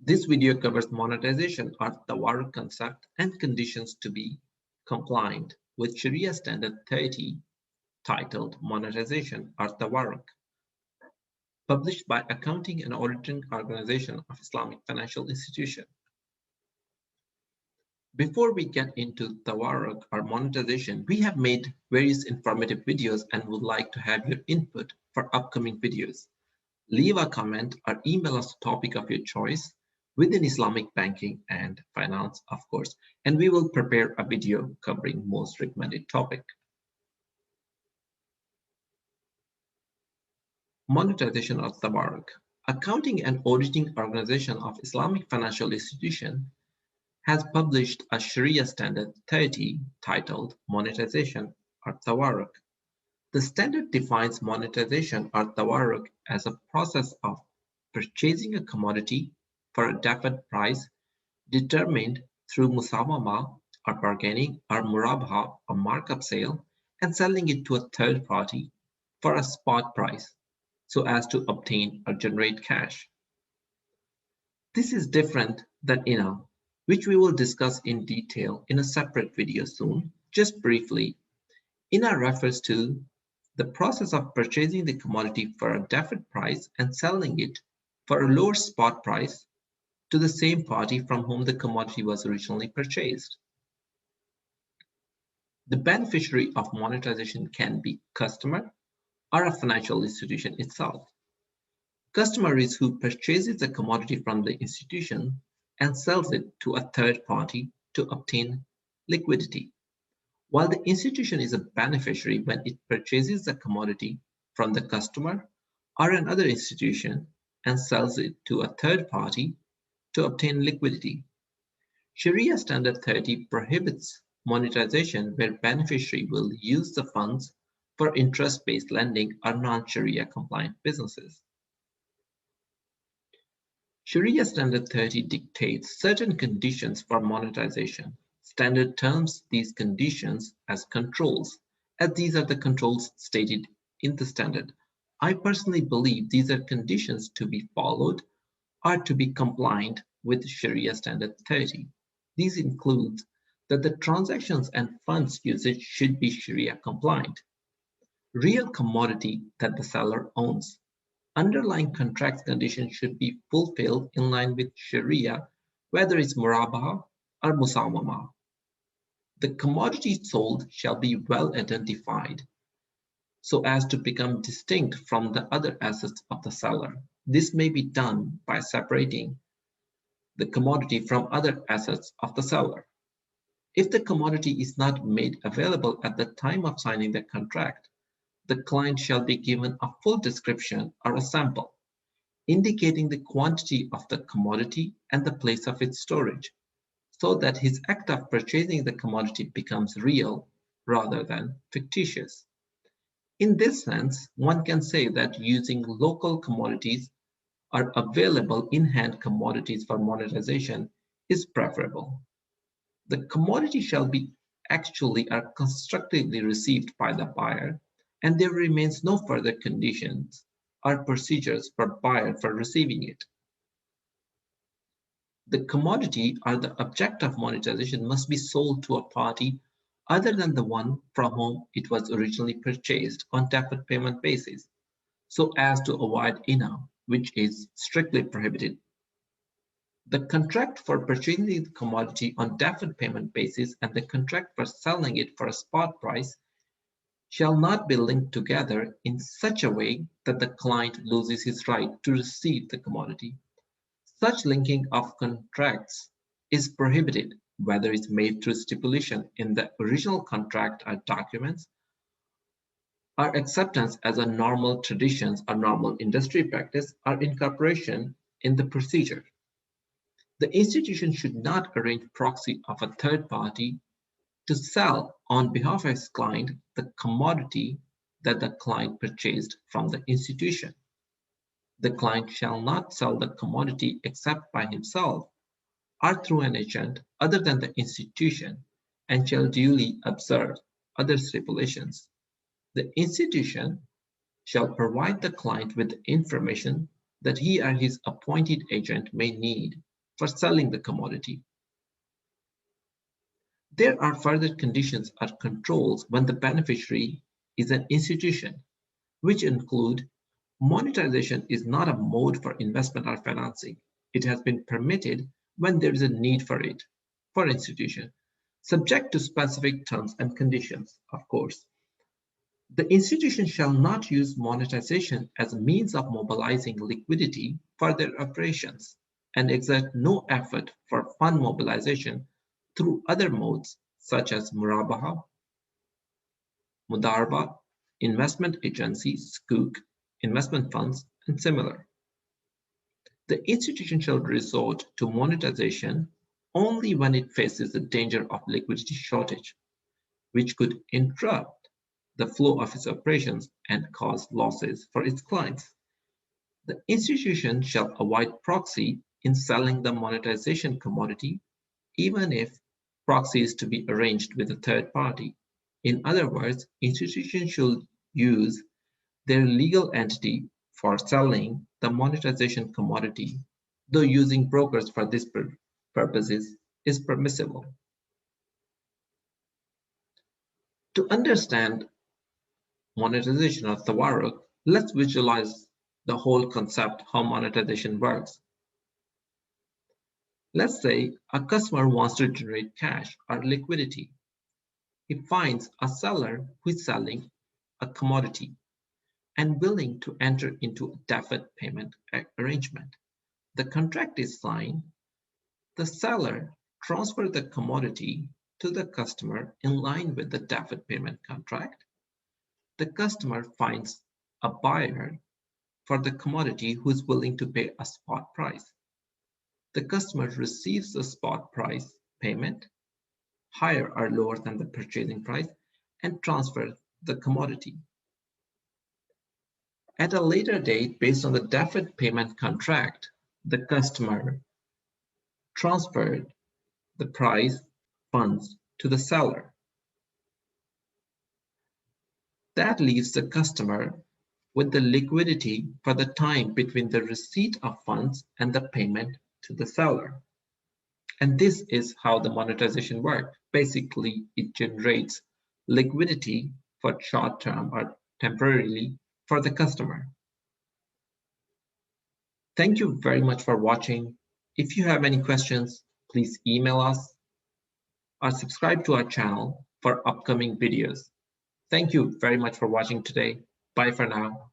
This video covers monetization or Tawarruq concept and conditions to be compliant with Sharia Standard 30 titled Monetization or Tawarruq, published by Accounting and Auditing Organization of Islamic Financial Institution. Before we get into Tawarruq or monetization, we have made various informative videos and would like to have your input for upcoming videos. Leave a comment or email us the topic of your choice within Islamic banking and finance, of course, and we will prepare a video covering most recommended topic. Monetization of Tawarruq. Accounting and Auditing Organization of Islamic Financial Institution has published a Sharia Standard 30 titled Monetization or Tawarruq. The standard defines monetization or Tawarruq as a process of purchasing a commodity for a definite price determined through musawama or bargaining or murabaha or markup sale and selling it to a third party for a spot price so as to obtain or generate cash. This is different than INA, which we will discuss in detail in a separate video soon. Just briefly, INA refers to the process of purchasing the commodity for a definite price and selling it for a lower spot price to the same party from whom the commodity was originally purchased. The beneficiary of monetization can be customer or a financial institution itself. Customer is who purchases the commodity from the institution and sells it to a third party to obtain liquidity, while the institution is a beneficiary when it purchases the commodity from the customer or another institution and sells it to a third party to obtain liquidity. Sharia Standard 30 prohibits monetization where beneficiary will use the funds for interest-based lending or non-Sharia compliant businesses. Sharia Standard 30 dictates certain conditions for monetization. Standard terms these conditions as controls, as these are the controls stated in the standard. I personally believe these are conditions to be followed or to be compliant with Sharia Standard 30. These include that the transactions and funds usage should be Sharia compliant, real commodity that the seller owns, underlying contract conditions should be fulfilled in line with Sharia, whether it's murabaha or musawama. The commodity sold shall be well identified so as to become distinct from the other assets of the seller. This may be done by separating the commodity from other assets of the seller. If the commodity is not made available at the time of signing the contract, the client shall be given a full description or a sample, indicating the quantity of the commodity and the place of its storage, so that his act of purchasing the commodity becomes real rather than fictitious. In this sense, one can say that using local commodities or available in-hand commodities for monetization is preferable. The commodity shall be actually or constructively received by the buyer, and there remains no further conditions or procedures for buyer for receiving it. The commodity or the object of monetization must be sold to a party other than the one from whom it was originally purchased on deferred payment basis, so as to avoid INA, which is strictly prohibited. The contract for purchasing the commodity on deferred payment basis and the contract for selling it for a spot price shall not be linked together in such a way that the client loses his right to receive the commodity. Such linking of contracts is prohibited, whether it's made through stipulation in the original contract or documents, or acceptance as a normal traditions or normal industry practice, or incorporation in the procedure. The institution should not arrange proxy of a third party to sell on behalf of its client the commodity that the client purchased from the institution. The client shall not sell the commodity except by himself or through an agent other than the institution, and shall duly observe other stipulations. The institution shall provide the client with the information that he or his appointed agent may need for selling the commodity. There are further conditions or controls when the beneficiary is an institution, which include monetization is not a mode for investment or financing. It has been permitted when there is a need for it, for institution, subject to specific terms and conditions, of course. The institution shall not use monetization as a means of mobilizing liquidity for their operations and exert no effort for fund mobilization through other modes such as murabaha, mudarba, investment agencies, sukuk, investment funds, and similar. The institution shall resort to monetization only when it faces the danger of liquidity shortage, which could interrupt the flow of its operations and cause losses for its clients. The institution shall avoid proxy in selling the monetization commodity, even if proxy is to be arranged with a third party. In other words, institutions should use their legal entity for selling the monetization commodity, though using brokers for this purposes is permissible. To understand monetization of Tawarruq, let's visualize the whole concept how monetization works. Let's say a customer wants to generate cash or liquidity. He finds a seller who is selling a commodity and willing to enter into a deferred payment arrangement. The contract is signed. The seller transfers the commodity to the customer in line with the deferred payment contract. The customer finds a buyer for the commodity who is willing to pay a spot price. The customer receives the spot price payment, higher or lower than the purchasing price, and transfers the commodity. At a later date, based on the deferred payment contract, the customer transferred the price funds to the seller. That leaves the customer with the liquidity for the time between the receipt of funds and the payment to the seller. And this is how the monetization works. Basically, it generates liquidity for short term or temporarily for the customer. Thank you very much for watching. If you have any questions, please email us or subscribe to our channel for upcoming videos. Thank you very much for watching today. Bye for now.